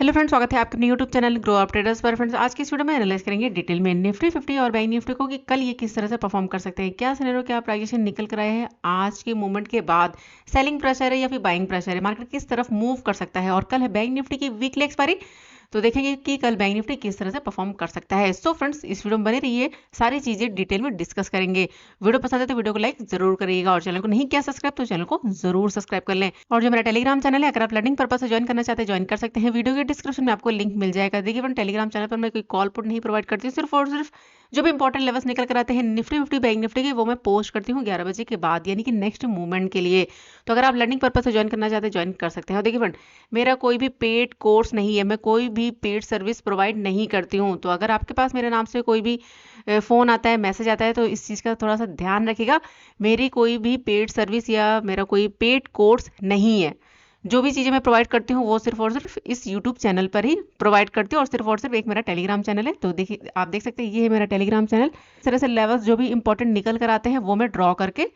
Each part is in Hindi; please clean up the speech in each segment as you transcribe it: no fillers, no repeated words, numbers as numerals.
हेलो फ्रेंड्स, स्वागत है आपके अपने YouTube channel grow up traders पर। फ्रेंड्स, आज की इस वीडियो में एनालाइज करेंगे डिटेल में निफ्टी 50 और बैंक निफ्टी को कि कल ये किस तरह से परफॉर्म कर सकते हैं। क्या सिनेरियो, क्या प्राइजेशन निकल कर आए हैं आज के मूवमेंट के बाद, सेलिंग प्रेशर है या फिर बाइंग प्रेशर है, मार्केट किस तरफ मूव कर सकता है। और कल है बैंक निफ्टी की वीकली एक्सपायरी, तो देखेंगे कि कल बैंक निफ्टी किस तरह से परफॉर्म कर सकता है। सो फ्रेंड्स, इस वीडियो में बने रहिए, सारी चीजें डिटेल में डिस्कस करेंगे। वीडियो पसंद है तो वीडियो को लाइक जरूर करिएगा और चैनल को नहीं किया सब्सक्राइब तो चैनल को जरूर सब्सक्राइब कर लें। और जो मेरा टेलीग्राम चैनल है, अगर आप लर्निंग पर्पस से ज्वाइन करना चाहते हैं ज्वाइन कर सकते हैं। वीडियो के डिस्क्रिप्शन में आपको लिंक मिल जाएगा। देखिए फ्रेंड, टेलीग्राम चैनल पर मैं कोई कॉल पुट नहीं प्रोवाइड करती हूँ, सिर्फ और सिर्फ जो भी इंपॉर्टेंट लेवल्स निकल कर आते हैं निफ्टी 50 बैंक निफ्टी के, वो मैं पोस्ट करती हूँ 11 बजे के बाद, यानी कि नेक्स्ट मूवमेंट के लिए। तो अगर आप लर्निंग पर्पस से ज्वाइन करना चाहते हैं ज्वाइन कर सकते हैं। और देखिए फ्रेंड, मेरा कोई भी पेड कोर्स नहीं है, मैं कोई भी पेड सर्विस प्रोवाइड नहीं करती हूँ। तो अगर आपके पास मेरे नाम से कोई भी फ़ोन आता है, मैसेज आता है, तो इस चीज़ का थोड़ा सा ध्यान रखिएगा। मेरी कोई भी पेड सर्विस या मेरा कोई पेड कोर्स नहीं है। जो भी चीज़ें मैं प्रोवाइड करती हूँ वो सिर्फ और सिर्फ इस यूट्यूब चैनल पर ही प्रोवाइड करती हूँ। और सिर्फ एक मेरा टेलीग्राम चैनल है, तो देखिए आप देख सकते हैं ये है मेरा टेलीग्राम चैनल। इस तरह से लेवल्स जो भी इंपॉर्टेंट निकल कर आते हैं वो मैं ड्रॉ करके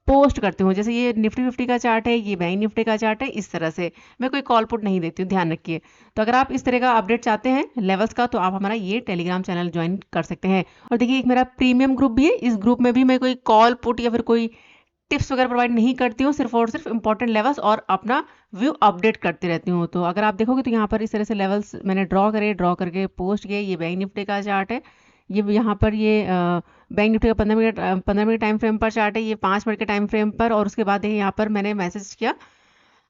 पोस्ट करती हूँ। जैसे ये निफ्टी 50 का चार्ट है, ये बैंक निफ्टी का चार्ट है, इस तरह से मैं कोई कॉल पुट नहीं देती हूँ, ध्यान रखिए। तो अगर आप इस तरह का अपडेट चाहते हैं लेवल्स का, तो आप हमारा ये टेलीग्राम चैनल ज्वाइन कर सकते हैं। और देखिए एक मेरा प्रीमियम ग्रुप भी है, इस ग्रुप में भी मैं कोई कॉल पुट या फिर कोई टिप्स वगैरह प्रोवाइड नहीं करती हूँ, सिर्फ और सिर्फ इंपॉर्टेंट लेवल्स और अपना व्यू अपडेट करती रहती हूँ। तो अगर आप देखोगे तो यहाँ पर इस तरह से लेवल्स मैंने ड्रॉ करके पोस्ट किए। ये बैंक निफ्टी का चार्ट है, ये यहाँ पर ये बैंक निफ्टी का 15 मिनट टाइम फ्रेम पर चार्ट है, ये 5 मिनट के टाइम फ्रेम पर। और उसके बाद देखिए यहाँ पर मैंने मैसेज किया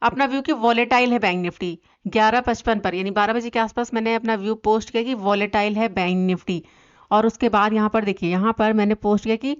अपना व्यू कि वॉलेटाइल है बैंक निफ्टी 11:55 पर, यानी 12 बजे के आसपास मैंने अपना व्यू पोस्ट किया कि वॉलेटाइल है बैंक निफ्टी। और उसके बाद यहाँ पर देखिए, यहाँ पर मैंने पोस्ट किया कि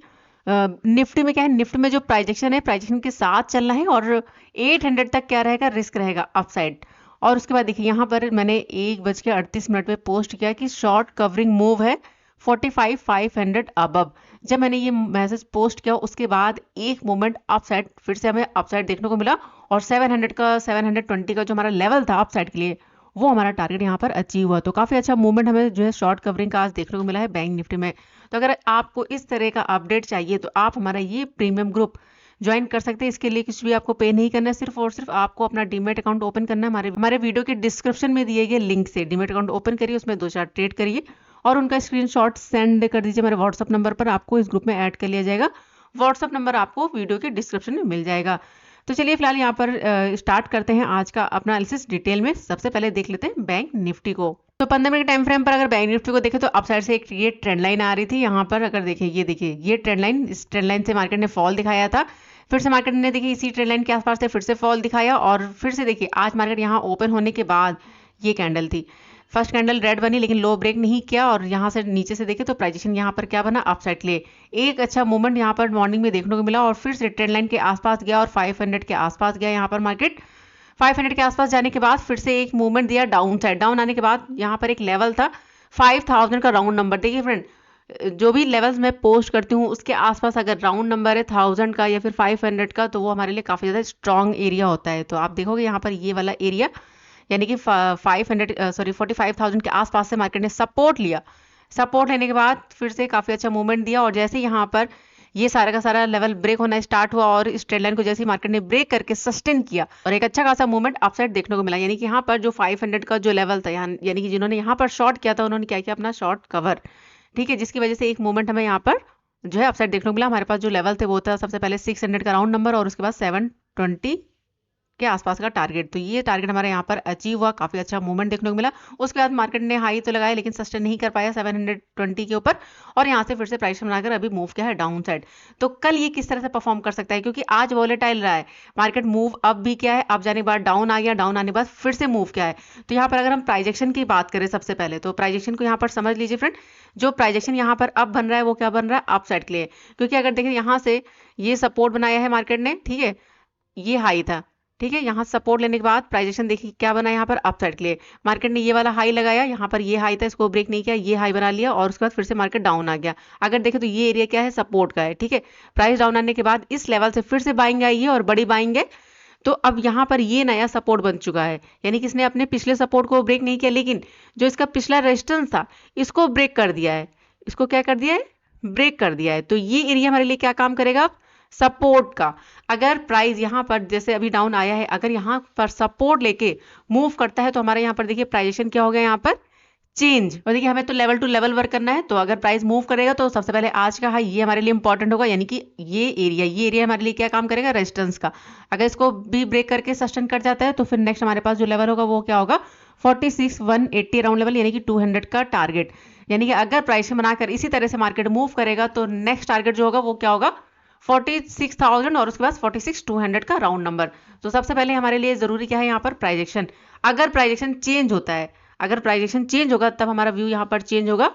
निफ्टी में क्या है, निफ्टी में जो प्राइजेक्शन है प्राइजेक्शन के साथ चलना है और 800 तक क्या रहेगा, रिस्क रहेगा अपसाइड। और उसके बाद देखिए यहाँ पर मैंने 1:38 पे पोस्ट किया कि शॉर्ट कवरिंग मूव है 45,500 अबव। जब मैंने ये मैसेज पोस्ट किया उसके बाद एक मोमेंट अपसाइड, फिर से हमें अपसाइड देखने को मिला। और 720 का जो हमारा लेवल था अपसाइड के लिए, वो हमारा टारगेट यहाँ पर अचीव हुआ। तो काफी अच्छा मूवमेंट हमें जो है शॉर्ट कवरिंग का आज देखने को मिला है बैंक निफ्टी में। तो अगर आपको इस तरह का अपडेट चाहिए तो आप हमारा ये प्रीमियम ग्रुप ज्वाइन कर सकते हैं। इसके लिए कुछ भी आपको पे नहीं करना है, सिर्फ और सिर्फ आपको अपना डीमेट अकाउंट ओपन करना है। हमारे वीडियो के डिस्क्रिप्शन में दिए गए लिंक से डीमेट अकाउंट ओपन करिए, उसमें 2-4 ट्रेड करिए और उनका स्क्रीनशॉट सेंड कर दीजिए मेरे व्हाट्सअप नंबर पर। आपको इस ग्रुप में ऐड कर लिया जाएगा। व्हाट्सअप नंबर आपको वीडियो के डिस्क्रिप्शन में मिल जाएगा। तो चलिए फिलहाल यहाँ पर स्टार्ट करते हैं आज का अपना एनालिसिस डिटेल में। सबसे पहले देख लेते हैं बैंक निफ्टी को। तो 15 मिनट टाइम फ्रेम पर अगर बैंक निफ्टी को देखें तो अप साइड से एक ये ट्रेंड लाइन आ रही थी। यहाँ पर अगर देखें, ये देखिए ये ट्रेंड लाइन, इस ट्रेंड लाइन से मार्केट ने फॉल दिखाया था। फिर से मार्केट ने देखिए इसी ट्रेंड लाइन के आसपास से फिर से फॉल दिखाया और फिर से देखिए आज मार्केट यहाँ ओपन होने के बाद ये कैंडल थी, फर्स्ट कैंडल रेड बनी लेकिन लो ब्रेक नहीं किया। और यहाँ से नीचे से देखें तो प्राइजेशन यहाँ पर क्या बना, अपसाइड के लिए एक अच्छा मूवमेंट यहाँ पर मॉर्निंग में देखने को मिला। और फिर से ट्रेंड लाइन के आसपास गया और 500 के आसपास गया। यहाँ पर मार्केट 500 के आसपास जाने के बाद फिर से एक मूवमेंट दिया डाउन साइड। डाउन आने के बाद यहाँ पर एक लेवल था 5000 का राउंड नंबर। देखिए फ्रेंड, जो भी लेवल्स मैं पोस्ट करती हूँ उसके आसपास अगर राउंड नंबर है 1000 का या फिर 500 का, तो वो हमारे लिए काफ़ी ज़्यादा स्ट्रॉन्ग एरिया होता है। तो आप देखोगे यहाँ पर ये वाला एरिया, यानी कि 45,000 के आसपास से मार्केट ने सपोर्ट लिया। सपोर्ट लेने के बाद फिर से काफ़ी अच्छा मूवमेंट दिया। और जैसे यहाँ पर ये सारा का सारा लेवल ब्रेक होना स्टार्ट हुआ और इस ट्रेंड लाइन को जैसे ही मार्केट ने ब्रेक करके सस्टेन किया और एक अच्छा खासा मूवमेंट अपसाइड देखने को मिला। यानी कि यहाँ पर जो 500 का जो लेवल था, यानी कि जिन्होंने यहाँ पर शॉर्ट किया था उन्होंने क्या किया, अपना शॉर्ट कवर, ठीक है, जिसकी वजह से एक मूवमेंट हमें यहाँ पर जो है अपसाइड देखने को मिला। हमारे पास जो लेवल थे वो था सबसे पहले 600 का राउंड नंबर और उसके बाद 720 के आसपास का टारगेट। तो ये टारगेट हमारे यहाँ पर अचीव हुआ, काफी अच्छा मूवमेंट देखने को मिला। उसके बाद मार्केट ने हाई तो लगाया लेकिन सस्टेन नहीं कर पाया 720 के ऊपर और यहाँ से फिर से प्राइस बनाकर अभी मूव किया है डाउन साइड। तो कल ये किस तरह से परफॉर्म कर सकता है, क्योंकि आज वॉलेटाइल रहा है मार्केट, मूव अप भी किया है, अप जाने के बाद डाउन आ गया, डाउन आने के बाद फिर से मूव किया है। तो यहाँ पर अगर हम प्राइजेक्शन की बात करें सबसे पहले, तो प्राइजेक्शन को यहाँ पर समझ लीजिए फ्रेंड, जो प्राइजेक्शन यहाँ पर अप बन रहा है वो क्या बन रहा है, अप साइड के लिए। क्योंकि अगर देखें यहाँ से ये सपोर्ट बनाया है मार्केट ने, ठीक है, ये हाई था, ठीक है, यहाँ सपोर्ट लेने के बाद प्राइजेशन देखिए क्या बना यहाँ पर अपसाइड के लिए। मार्केट ने ये वाला हाई लगाया, यहाँ पर ये हाई था, इसको ब्रेक नहीं किया, ये हाई बना लिया और उसके बाद फिर से मार्केट डाउन आ गया। अगर देखें तो ये एरिया क्या है, सपोर्ट का है, ठीक है। प्राइस डाउन आने के बाद इस लेवल से फिर से बाइंग आई है और बड़ी बाइंग है। तो अब यहाँ पर ये नया सपोर्ट बन चुका है, यानी कि इसने अपने पिछले सपोर्ट को ब्रेक नहीं किया लेकिन जो इसका पिछला रेजिस्टेंस था इसको ब्रेक कर दिया है। इसको क्या कर दिया है, ब्रेक कर दिया है। तो ये एरिया हमारे लिए क्या काम करेगा, सपोर्ट का। अगर प्राइस यहाँ पर जैसे अभी डाउन आया है, अगर यहाँ पर सपोर्ट लेके मूव करता है तो हमारे यहाँ पर देखिए प्राइजेशन क्या हो गया यहाँ पर चेंज। और देखिए हमें तो लेवल टू लेवल वर्क करना है, तो अगर प्राइस मूव करेगा तो सबसे पहले आज का हाई ये हमारे लिए इंपॉर्टेंट होगा, यानी कि ये एरिया हमारे लिए क्या काम करेगा, रेजिस्टेंस का। अगर इसको भी ब्रेक करके सस्टेन कर जाता है तो फिर नेक्स्ट हमारे पास जो लेवल होगा वो क्या होगा, 46,180 राउंड लेवल, यानी कि 200 का टारगेट। यानी कि अगर प्राइस बनाकर इसी तरह से मार्केट मूव करेगा तो नेक्स्ट टारगेट जो होगा वो क्या होगा, 46,000 और उसके बाद 46,200 का राउंड नंबर। तो सबसे पहले हमारे लिए जरूरी क्या है यहाँ पर, प्राइजेक्शन। अगर प्राइजेक्शन चेंज होता है, अगर प्राइजेक्शन चेंज होगा तब हमारा व्यू यहाँ पर चेंज होगा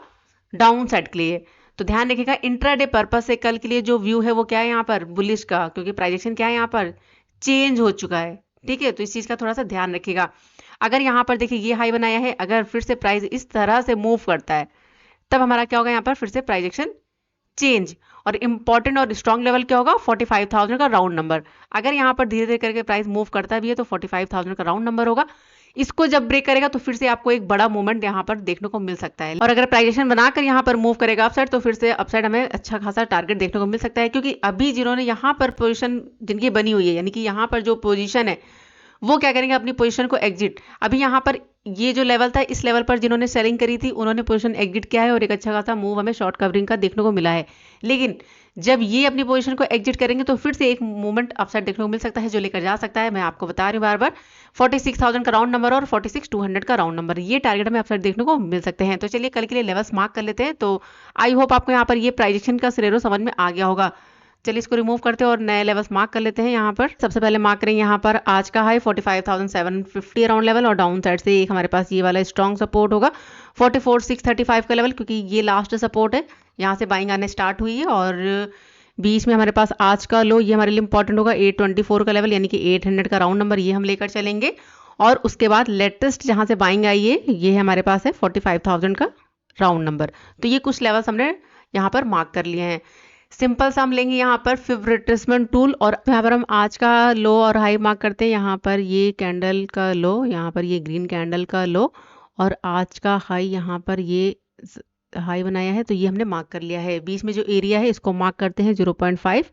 डाउन साइड के लिए। तो ध्यान रखिएगा इंट्राडे पर्पस से कल के लिए जो व्यू है वो क्या है यहाँ पर, बुलिश का, क्योंकि प्राइजेक्शन क्या है यहाँ पर चेंज हो चुका है। ठीक है, तो इस चीज का थोड़ा सा ध्यान रखिएगा। अगर यहाँ पर देखिए ये हाई बनाया है, अगर फिर से प्राइस इस तरह से मूव करता है तब हमारा क्या होगा यहाँ पर फिर से प्राइजेक्शन चेंज। और इंपॉर्टेंट और स्ट्रॉन्ग लेवल क्या होगा, 45,000 का राउंड नंबर। अगर यहाँ पर धीरे धीरे करके प्राइस मूव करता भी है तो 45,000 का राउंड नंबर होगा। इसको जब ब्रेक करेगा तो फिर से आपको एक बड़ा मूवमेंट यहाँ पर देखने को मिल सकता है। और अगर प्राइजेशन बनाकर यहाँ पर मूव करेगा अपसाइड तो फिर से अपसाइड हमें अच्छा खासा टारगेट देखने को मिल सकता है, क्योंकि अभी जिन्होंने यहाँ पर पोजीशन जिनकी बनी हुई है, यानी कि यहाँ पर जो पोजीशन है वो क्या करेंगे, अपनी पोजीशन को एग्जिट। अभी यहाँ पर ये जो लेवल था, इस लेवल पर जिन्होंने सेलिंग करी थी उन्होंने पोजीशन एग्जिट किया है और एक अच्छा खासा मूव हमें शॉर्ट कवरिंग का देखने को मिला है। लेकिन जब ये अपनी पोजीशन को एग्जिट करेंगे तो फिर से एक मूवमेंट अपसाइड देखने को मिल सकता है जो लेकर जा सकता है। मैं आपको बता रही हूँ बार बार, 46,000 का राउंड नंबर और 46,200 का राउंड नंबर, ये टारगेट हमें अपसाइड देखने को मिल सकते हैं। तो चलिए कल के लिए लेवल्स मार्क कर लेते हैं। तो आई होप आपको यहाँ पर ये प्राइजेक्शन का सिनेरियो समझ में आ गया होगा। चलिए इसको रिमूव करते हैं और नए लेवल्स मार्क कर लेते हैं। यहाँ पर सबसे पहले मार्क करेंगे यहाँ पर आज का हाई 45,750 राउंड लेवल, और डाउन साइड से एक हमारे पास ये वाला स्ट्रॉन्ग सपोर्ट होगा 44,635 का लेवल, क्योंकि ये लास्ट सपोर्ट है। यहाँ से बाइंग आने स्टार्ट हुई है और बीच में हमारे पास आज का लो ये हमारे लिए इंपॉर्टेंट होगा 824 का लेवल, यानी कि 800 का राउंड नंबर, ये हम लेकर चलेंगे। और उसके बाद लेटेस्ट जहाँ से बाइंग आई है ये हमारे पास है 45,000 का राउंड नंबर। तो ये कुछ लेवल्स हमने यहाँ पर मार्क कर लिए हैं। सिंपल सा हम लेंगे यहाँ पर फिब रिट्रेसमेंट टूल, और यहाँ पर हम आज का लो और हाई मार्क करते हैं। यहाँ पर ये कैंडल का लो, यहाँ पर ये ग्रीन कैंडल का लो, और आज का हाई यहाँ पर ये हाई बनाया है, तो ये हमने मार्क कर लिया है। बीच में जो एरिया है इसको मार्क करते हैं 0.5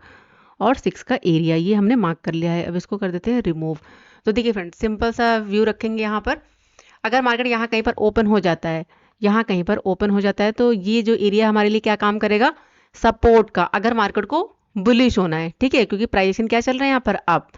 और 6 का एरिया, ये हमने मार्क कर लिया है। अब इसको कर देते हैं रिमूव। तो देखिए फ्रेंड्स, सिंपल सा व्यू रखेंगे यहाँ पर। अगर मार्केट यहाँ कहीं पर ओपन हो जाता है, यहाँ कहीं पर ओपन हो जाता है तो ये जो एरिया हमारे लिए क्या काम करेगा, सपोर्ट का, अगर मार्केट को बुलिश होना है। ठीक है, क्योंकि प्राइजेशन क्या चल रहा है यहाँ पर अप।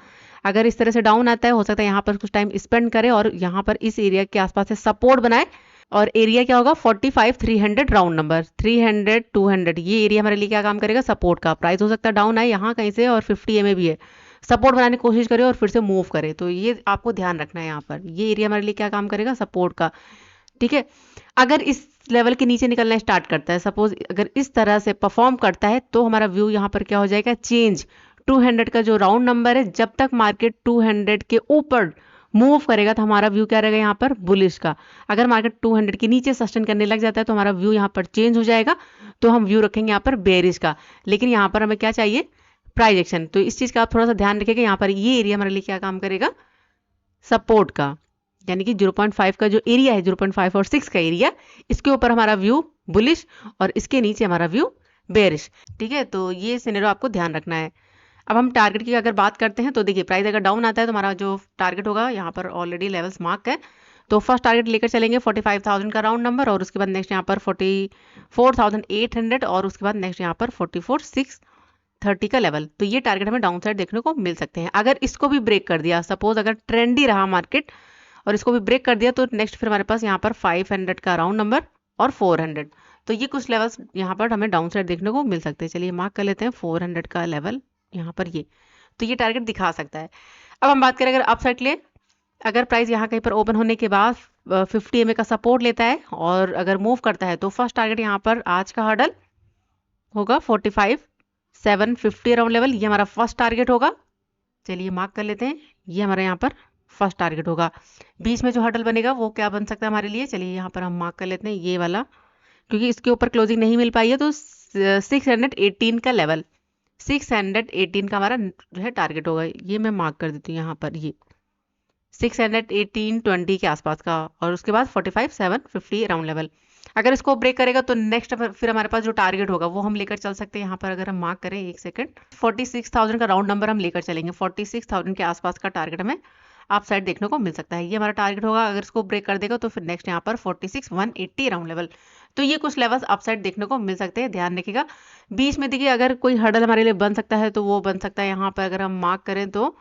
अगर इस तरह से डाउन आता है, हो सकता है यहाँ पर कुछ टाइम स्पेंड करे और यहाँ पर इस एरिया के आसपास से सपोर्ट बनाए, और एरिया क्या होगा 45,300 राउंड नंबर, 300 200, ये एरिया हमारे लिए क्या काम करेगा, सपोर्ट का। प्राइस हो सकता है डाउन आए यहाँ कहीं से और 50 EMA भी है, सपोर्ट बनाने की कोशिश करे और फिर से मूव करे, तो ये आपको ध्यान रखना है। यहाँ पर ये एरिया हमारे लिए क्या काम करेगा, सपोर्ट का। ठीक है, अगर इस लेवल के नीचे निकलना स्टार्ट करता है, सपोज अगर इस तरह से परफॉर्म करता है, तो हमारा व्यू यहाँ पर क्या हो जाएगा, चेंज। 200 का जो राउंड नंबर है, जब तक मार्केट 200 के ऊपर मूव करेगा तो हमारा व्यू क्या रहेगा यहाँ पर, बुलिश का। अगर मार्केट 200 के नीचे सस्टेन करने लग जाता है तो हमारा व्यू यहाँ पर चेंज हो जाएगा, तो हम व्यू रखेंगे यहाँ पर बेरिश का। लेकिन यहाँ पर हमें क्या चाहिए, प्राइस एक्शन। तो इस चीज का आप थोड़ा सा ध्यान रखिएगा। यहाँ पर ये एरिया हमारे लिए क्या काम करेगा, सपोर्ट का, यानी कि 0.5 का जो एरिया है, 0.5 और 6 का एरिया, इसके ऊपर हमारा व्यू बुलिश और इसके नीचे हमारा व्यू बेरिश। ठीक है, तो ये सिनेरियो आपको ध्यान रखना है। अब हम टारगेट की अगर बात करते हैं तो देखिए प्राइस अगर डाउन आता है तो हमारा जो टारगेट होगा, यहाँ पर ऑलरेडी लेवल्स मार्क है, तो फर्स्ट टारगेट लेकर चलेंगे 45,000 का राउंड नंबर, और उसके बाद नेक्स्ट यहाँ पर 44,800, और उसके बाद नेक्स्ट यहाँ पर 44,630 का लेवल। तो ये टारगेट हमें डाउन साइड देखने को मिल सकते हैं। अगर इसको भी ब्रेक कर दिया, सपोज अगर ट्रेंडी रहा मार्केट और इसको भी ब्रेक कर दिया, तो नेक्स्ट फिर हमारे पास यहाँ पर 500 का राउंड नंबर और 400। तो ये कुछ लेवल्स यहाँ पर हमें डाउन साइड देखने को मिल सकते हैं। चलिए मार्क कर लेते हैं 400 का लेवल यहाँ पर, ये तो ये टारगेट दिखा सकता है। अब हम बात करें अगर अप साइड के लिए, अगर प्राइस यहाँ कहीं पर ओपन होने के बाद 50 EMA का सपोर्ट लेता है और अगर मूव करता है, तो फर्स्ट टारगेट यहाँ पर आज का हर्डल होगा 45,750 राउंड लेवल, ये हमारा फर्स्ट टारगेट होगा। चलिए मार्क कर लेते हैं, ये हमारा यहाँ पर फर्स्ट टारगेट होगा। बीच में जो हर्डल बनेगा वो क्या बन सकता है हमारे लिए, चलिए यहाँ पर हम मार्क कर लेते हैं ये वाला, क्योंकि इसके ऊपर क्लोजिंग नहीं मिल पाई है, तो 618 का लेवल, 618 का हमारा जो है टारगेट होगा। ये मैं मार्क कर देती हूँ यहाँ पर, ये 618.20 के आसपास का, और उसके बाद 45,750 राउंड लेवल। अगर इसको ब्रेक करेगा तो नेक्स्ट फिर हमारे पास जो टारगेट होगा वो हम लेकर चल सकते हैं। यहाँ पर अगर हम मार्क करें, एक सेकंड, 46,000 का राउंड नंबर हम लेकर चलेंगे। 46,000 के आसपास का टारगेट हमें अप साइड देखने को मिल सकता है। ये हमारा टारगेट होगा। अगर इसको ब्रेक कर देगा तो फिर नेक्स्ट यहाँ पर 46,180 राउंड लेवल। तो ये कुछ लेवल्स अप साइड देखने को मिल सकते हैं, ध्यान रखिएगा। बीच में देखिए अगर कोई हर्डल हमारे लिए बन सकता है तो वो बन सकता है यहाँ पर अगर हम मार्क करें तो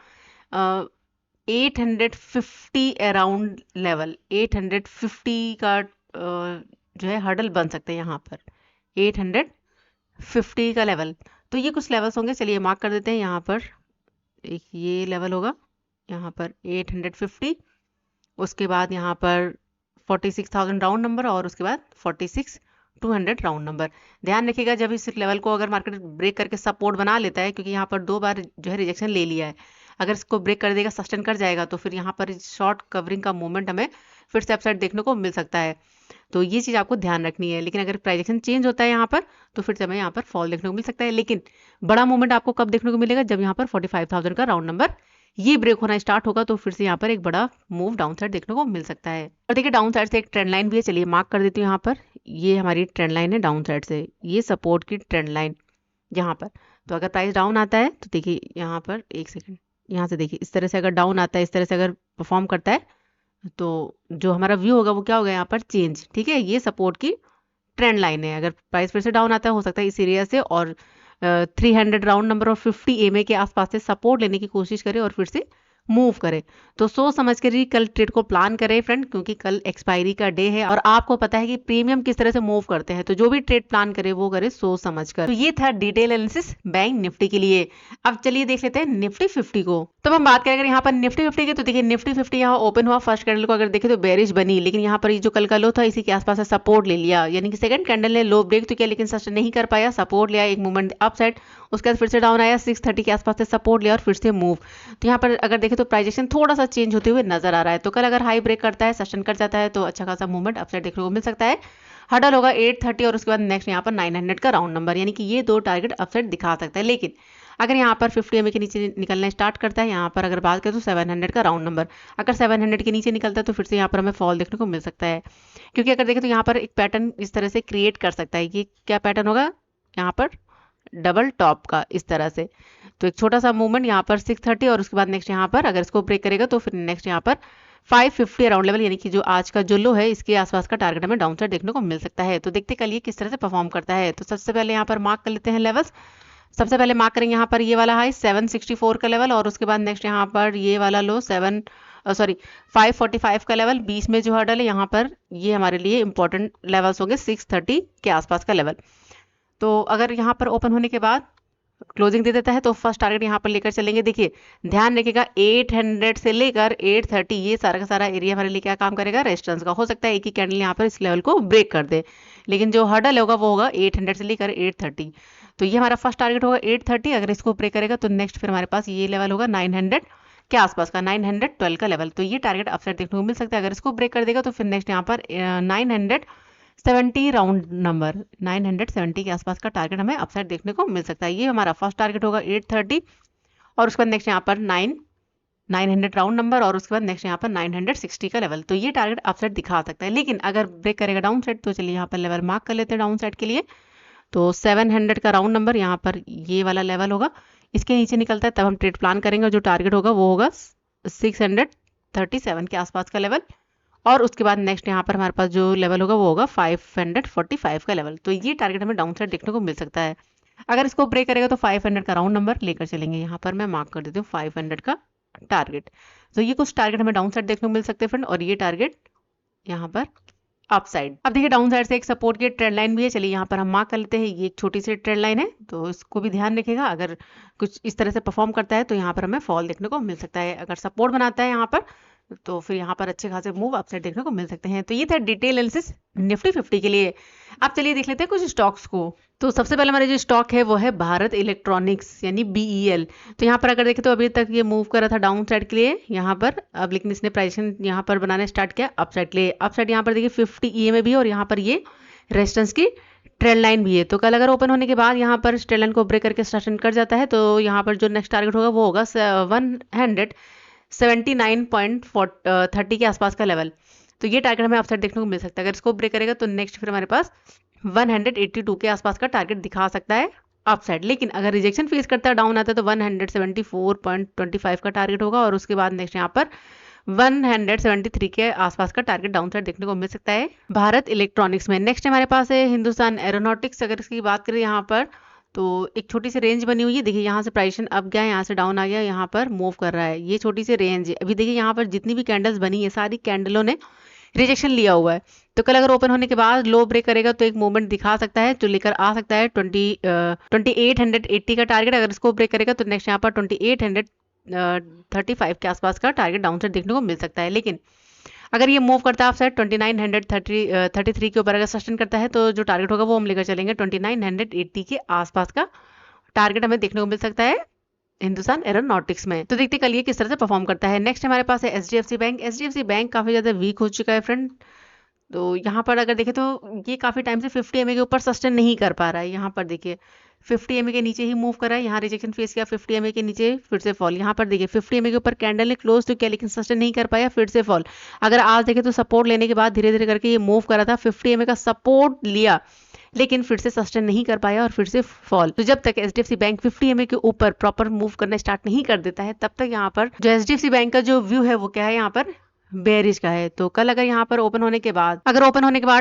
850 अराउंड लेवल, 850 का जो है हर्डल बन सकते हैं यहाँ पर, 850 का लेवल। तो ये कुछ लेवल्स होंगे, चलिए मार्क कर देते हैं। यहाँ पर एक ये लेवल होगा, यहाँ पर 850, उसके बाद यहाँ पर 46,000 राउंड नंबर और उसके बाद 46,200 राउंड नंबर। ध्यान रखिएगा जब इस लेवल को अगर मार्केट ब्रेक करके सपोर्ट बना लेता है, क्योंकि यहाँ पर 2 बार जो है रिजेक्शन ले लिया है, अगर इसको ब्रेक कर देगा, सस्टेन कर जाएगा, तो फिर यहाँ पर शॉर्ट कवरिंग का मूवमेंट हमें फिर से अपसाइड देखने को मिल सकता है। तो ये चीज़ आपको ध्यान रखनी है। लेकिन अगर प्राइजेक्शन चेंज होता है यहाँ पर तो फिर से हमें यहाँ पर फॉल देखने को मिल सकता है। लेकिन बड़ा मूवमेंट आपको कब देखने को मिलेगा, जब यहाँ पर 45,000 का राउंड नंबर ये ब्रेक होना स्टार्ट होगा, तो फिर से यहाँ पर एक बड़ा मूव डाउन साइड देखने को मिल सकता है। और देखिए डाउन साइड से एक ट्रेंड लाइन भी है, चलिए मार्क कर देती हूँ। यहाँ पर ये हमारी ट्रेंड लाइन है डाउन साइड से, ये सपोर्ट की ट्रेंड लाइन यहाँ पर। तो अगर प्राइस डाउन आता है तो देखिए यहाँ पर, एक सेकेंड, यहाँ से देखिए इस तरह से अगर डाउन आता है, इस तरह से अगर परफॉर्म करता है, तो जो हमारा व्यू होगा वो क्या होगा, यहाँ पर चेंज। ठीक है, ये सपोर्ट की ट्रेंड लाइन है। अगर प्राइस फिर से डाउन आता है, हो सकता है इस एरिया से और 300 राउंड नंबर और 50 EMA के आसपास से सपोर्ट लेने की कोशिश करे और फिर से मूव करे। तो सोच समझ कर ही कल ट्रेड को प्लान करें फ्रेंड, क्योंकि कल एक्सपायरी का डे है और आपको पता है कि प्रीमियम किस तरह से मूव करते हैं। तो जो भी ट्रेड प्लान करे वो करे सोच समझ कर। तो ये था डिटेल एनालिसिस बैंक निफ्टी के लिए। अब चलिए देख लेते हैं निफ्टी 50 को। तो हम बात करें अगर यहाँ पर निफ्टी 50 की, तो देखिए निफ्टी 50 यहाँ ओपन हुआ, फर्स्ट कैंडल को अगर देखें तो बेरिश बनी, लेकिन यहाँ पर जो कल का लो था इसी के आसपास से सपोर्ट ले लिया, यानी कि सेकंड कैंडल ने लो ब्रेक तो किया लेकिन सस्टेन नहीं कर पाया, सपोर्ट लिया, एक मूवमेंट अप साइड, उसके बाद फिर से डाउन आया, 630 के आसपास से सपोर्ट लिया और फिर से मूव। तो यहाँ पर अगर देखें तो प्राइजेशन थोड़ा सा चेंज होते हुए नजर आ रहा है। तो कल अगर हाई ब्रेक करता है, सस्टेन कर जाता है, तो अच्छा खासा मूवमेंट अपसाइड देखने को मिल सकता है। हडल होगा 830 और उसके बाद नेक्स्ट यहाँ पर 900 का राउंड नंबर, यानी कि ये 2 टारगेट अपसाइड दिखा सकता है। लेकिन अगर यहाँ पर 50 EMA के नीचे निकलना स्टार्ट करता है, यहाँ पर अगर बात करें तो 700 का राउंड नंबर, अगर 700 के नीचे निकलता है तो फिर से यहाँ पर हमें फॉल देखने को मिल सकता है। क्योंकि अगर देखें तो यहाँ पर एक पैटर्न इस तरह से क्रिएट कर सकता है। ये क्या पैटर्न होगा, यहाँ पर डबल टॉप का इस तरह से। तो एक छोटा सा मूवमेंट यहाँ पर 630 और उसके बाद नेक्स्ट यहाँ पर अगर इसको ब्रेक करेगा तो फिर नेक्स्ट यहाँ पर 550 अराउंड लेवल, यानी कि जो आज का जो लो है इसके आसपास का टारगेट हमें डाउन साइड देखने को मिल सकता है। तो देखते कल ये किस तरह से परफॉर्म करता है। तो सबसे पहले यहाँ पर मार्क कर लेते हैं लेवल्स। सबसे पहले मार्क करेंगे यहाँ पर ये वाला हाई 764 का लेवल और उसके बाद नेक्स्ट यहाँ पर ये वाला लो 545 का लेवल। बीच में जो हर्डल है यहाँ पर ये हमारे लिए इंपॉर्टेंट लेवल्स होंगे 630 के आसपास का लेवल। तो अगर यहाँ पर ओपन होने के बाद क्लोजिंग दे देता है तो फर्स्ट टारगेट यहाँ पर लेकर चलेंगे। देखिए ध्यान रखिएगा 800 से लेकर 830 ये सारा का सारा एरिया हमारे लिए क्या काम करेगा, रेजिस्टेंस का। हो सकता है एक ही कैंडल यहाँ पर इस लेवल को ब्रेक कर दे, लेकिन जो हर्डल होगा वो होगा 800 से लेकर 830। तो ये हमारा फर्स्ट टारगेट होगा 830। अगर इसको ब्रेक करेगा तो नेक्स्ट फिर हमारे पास ये लेवल होगा 900 के आसपास का, 912 का लेवल। तो ये टारगेट अपसाइड देखने को मिल सकता है। अगर इसको ब्रेक कर देगा तो फिर नेक्स्ट यहाँ पर 970 राउंड नंबर, 970 के आसपास का टारगेट हमें अपसाइड देखने को मिल सकता है। ये हमारा फर्स्ट टारगेट होगा 830 और उसके बाद नेक्स्ट यहाँ पर 900 राउंड नंबर और उसके बाद नेक्स्ट यहाँ पर 960 का लेवल। तो ये टारगेट अपसाइड दिखा सकता है। लेकिन अगर ब्रेक करेगा डाउन साइड तो चलिए यहाँ पर लेवल मार्क कर लेते हैं डाउन साइड के लिए। तो 700 का राउंड नंबर यहाँ पर ये वाला लेवल होगा, इसके नीचे निकलता है तब हम ट्रेड प्लान करेंगे। जो टारगेट होगा वो होगा 637 के आसपास का लेवल और उसके बाद नेक्स्ट यहाँ पर हमारे पास जो लेवल होगा वो होगा 545 का लेवल। तो ये टारगेट हमें डाउन साइड देखने को मिल सकता है। अगर इसको ब्रेक करेगा तो 500 का राउंड नंबर लेकर चलेंगे। यहाँ पर मैं मार्क कर देती हूँ 500 का टारगेट। तो ये कुछ टारगेट हमें डाउन साइड देखने को मिल सकते हैं फ्रेंड, और ये टारगेट यहाँ पर अप साइड। अब देखिए डाउन साइड से एक सपोर्ट की ट्रेंड लाइन भी है, चलिए यहाँ पर हम मार्क कर लेते हैं। ये एक छोटी सी ट्रेंड लाइन है तो इसको भी ध्यान रखिएगा। अगर कुछ इस तरह से परफॉर्म करता है तो यहाँ पर हमें फॉल देखने को मिल सकता है। अगर सपोर्ट बनाता है यहाँ पर तो फिर यहाँ पर अच्छे खासे मूव अपसाइड देखने को मिल सकते हैं। तो ये था डिटेल एनालिसिस निफ्टी 50 के लिए। अब चलिए देख लेते हैं कुछ स्टॉक्स को। तो सबसे पहले हमारे जो स्टॉक है वो है भारत इलेक्ट्रॉनिक्स यानी BEL। तो यहाँ पर अगर देखें तो अभी तक ये मूव कर रहा था डाउन साइड के लिए यहाँ पर, अब लेकिन इसने प्राइसिंग यहाँ पर बनाना स्टार्ट किया अप साइड के लिए। अप साइड यहाँ पर देखिए 50 EMA भी है और यहाँ पर ये रेजिस्टेंस की ट्रेंड लाइन भी है। तो कल अगर ओपन होने के बाद यहाँ पर ट्रेंड लाइन को ब्रेक करके सस्टेन कर जाता है तो यहाँ पर जो नेक्स्ट टारगेट होगा वो होगा 179.30 के आसपास का लेवल। तो ये टारगेट हमें अपसाइड देखने को मिल सकता है। अगर इसको ब्रेक करेगा तो नेक्स्ट फिर हमारे पास 182 के आसपास का टारगेट दिखा सकता है अपसाइड। लेकिन अगर रिजेक्शन फेस करता है, डाउन आता है, तो 174.25 का टारगेट होगा और उसके बाद नेक्स्ट यहाँ पर 173 के आसपास का टारगेट डाउन साइड देखने को मिल सकता है भारत इलेक्ट्रॉनिक्स में। नेक्स्ट हमारे पास है हिंदुस्तान एरोनॉटिक्स। अगर इसकी बात करें यहाँ पर तो एक छोटी सी रेंज बनी हुई है। देखिए यहाँ से प्राइस अप गया, यहाँ से डाउन आ गया, यहाँ पर मूव कर रहा है। ये छोटी सी रेंज है। अभी देखिए यहाँ पर जितनी भी कैंडल्स बनी है सारी कैंडलों ने रिजेक्शन लिया हुआ है। तो कल अगर ओपन होने के बाद लो ब्रेक करेगा तो एक मूवमेंट दिखा सकता है जो लेकर आ सकता है 2880 का टारगेट। अगर इसको ब्रेक करेगा तो नेक्स्ट यहाँ पर 2835 के आसपास का टारगेट डाउन साइड देखने को मिल सकता है। लेकिन अगर ये मूव करता है अपसाइड 2933 के ऊपर अगर सस्टेन करता है तो जो टारगेट होगा वो हम लेकर चलेंगे 2980 के आसपास का टारगेट हमें देखने को मिल सकता है हिंदुस्तान एरोनॉटिक्स में। तो देखते कल ये किस तरह से परफॉर्म करता है। नेक्स्ट हमारे पास है एचडीएफसी बैंक। एचडीएफसी बैंक काफी ज्यादा वीक हो चुका है फ्रेंड। तो यहाँ पर अगर देखें तो ये काफी टाइम से 50 एमए के ऊपर सस्टेन नहीं कर पा रहा है। यहाँ पर देखिए 50 एमए के नीचे ही मूव कर रहा है। यहाँ रिजेक्शन फेस किया, 50 एमए के नीचे फिर से फॉल। यहाँ पर देखिए 50 एमए के ऊपर कैंडल ने क्लोज तो किया लेकिन सस्टेन नहीं कर पाया, फिर से फॉल। अगर आज देखें तो सपोर्ट लेने के बाद धीरे धीरे करके ये मूव कर रहा था, 50 एमए का सपोर्ट लिया लेकिन फिर से सस्टेन नहीं कर पाया और फिर से फॉल। तो जब तक एचडीएफसी बैंक 50 एमए के ऊपर प्रॉपर मूव करना स्टार्ट नहीं कर देता है तब तक यहाँ पर जो एचडीएफसी बैंक का जो व्यू है वो क्या है, यहाँ पर बेरिश का है। तो कल अगर यहाँ पर ओपन होने के बाद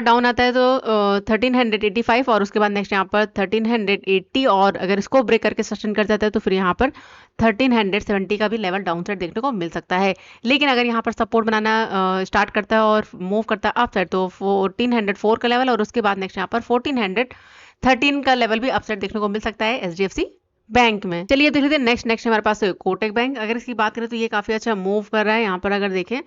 डाउन आता है तो 1385 और उसके बाद नेक्स्ट यहाँ पर 1380 और अगर इसको ब्रेक करके सस्टेन कर जाता है तो फिर यहाँ पर 1370 का भी लेवल डाउन साइड देखने को मिल सकता है। लेकिन अगर यहाँ पर सपोर्ट बनाना स्टार्ट करता है और मूव करता है अप साइड तो 1404 का लेवल और उसके बाद नेक्स्ट यहाँ पर 1413 का लेवल भी अप साइड देखने को मिल सकता है एचडीएफसी बैंक में। चलिए देख लेते हैं नेक्स्ट हमारे पास कोटक बैंक। अगर इसकी बात करें तो ये काफी अच्छा मूव कर रहा है। यहाँ पर अगर देखें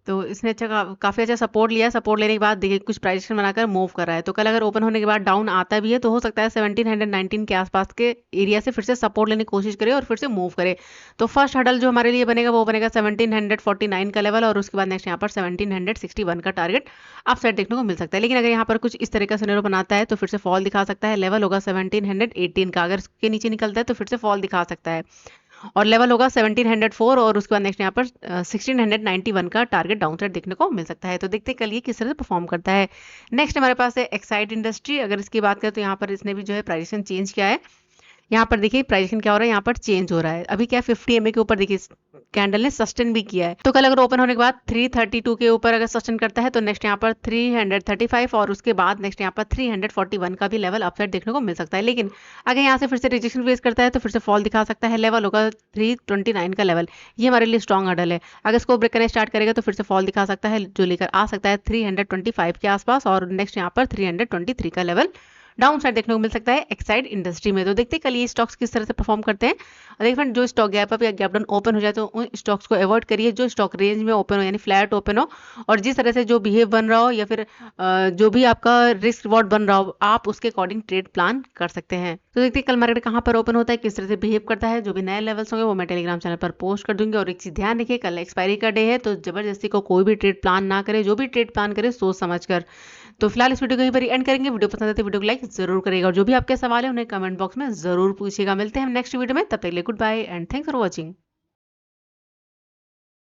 तो इसने काफी अच्छा सपोर्ट लिया। सपोर्ट लेने के बाद देखिए कुछ प्राइस एक्शन बनाकर मूव कर रहा है। तो कल अगर ओपन होने के बाद डाउन आता भी है तो हो सकता है 1719 के आसपास के एरिया से फिर से सपोर्ट लेने की कोशिश करे और फिर से मूव करे। तो फर्स्ट हडल जो हमारे लिए बनेगा वो बनेगा 1749 का लेवल और उसके बाद नेक्स्ट यहाँ पर 1761 का टारगेट अप साइड देखने को मिल सकता है। लेकिन अगर यहाँ पर कुछ इस तरह का सिनेरियो बनाता है तो फिर से फॉल दिखा सकता है। लेवल होगा 1718 का। अगर इसके नीचे निकलता है तो फिर से फॉल दिखा सकता है और लेवल होगा 1704 और उसके बाद नेक्स्ट यहाँ पर 1691 का टारगेट डाउन साइड देखने को मिल सकता है। तो देखते हैं कल ये किस तरह से परफॉर्म करता है। नेक्स्ट हमारे पास है एक्साइड इंडस्ट्री। अगर इसकी बात करें तो यहाँ पर इसने भी जो है प्राइजेशन चेंज किया है। यहाँ पर देखिए प्राइजेशन क्या हो रहा है, यहाँ पर चेंज हो रहा है। अभी क्या 50 एमए के ऊपर देखिए कैंडल ने सस्टेन भी किया है। तो कल अगर ओपन होने के बाद 332 के ऊपर अगर सस्टेन करता है तो नेक्स्ट यहाँ पर 335 और उसके बाद नेक्स्ट यहाँ पर 341 का भी लेवल अपसाइड देखने को मिल सकता है। लेकिन अगर यहाँ से फिर से रिजेक्शन फेस करता है तो फिर से फॉल दिखा सकता है। लेवल होगा 329 का लेवल। ये हमारे लिए स्ट्रॉन्ग हर्डल है। अगर इसको ब्रेक करना स्टार्ट करेगा तो फिर से फॉल दिखा सकता है जो लेकर आ सकता है 325 के आसपास और नेक्स्ट यहाँ पर 323 का लेवल डाउन साइड देखने को मिल सकता है एक्साइड इंडस्ट्री में। तो देखते हैं कल ये स्टॉक्स किस तरह से परफॉर्म करते हैं। और देखिए फ्रेंड जो स्टॉक गैप अप या गैप डाउन ओपन हो जाए तो उन स्टॉक्स को अवॉइड करिए जो स्टॉक रेंज में ओपन हो यानी फ्लैट ओपन हो और जिस तरह से जो बिहेव बन रहा हो या फिर जो भी आपका रिस्क रिवॉर्ड बन रहा हो आप उसके अकॉर्डिंग ट्रेड प्लान कर सकते हैं। तो देखते हैं कल मार्केट कहाँ पर ओपन होता है, किस तरह से बिहेव करता है। जो भी नए लेवल्स होंगे वो मैं टेलीग्राम चैनल पर पोस्ट कर दूंगी। और एक चीज ध्यान रखिए कल एक्सपायरी का डे है तो जबरदस्ती को कोई भी ट्रेड प्लान ना करे। जो भी ट्रेड प्लान करे सोच समझ कर। तो फिलहाल इस वीडियो को यहीं पर एंड करेंगे। वीडियो पसंद आए तो वीडियो को लाइक जरूर करेगा और जो भी आपके सवाल है उन्हें कमेंट बॉक्स में जरूर पूछिएगा। मिलते हैं नेक्स्ट वीडियो में, तब तक के लिए good bye and thanks for watching.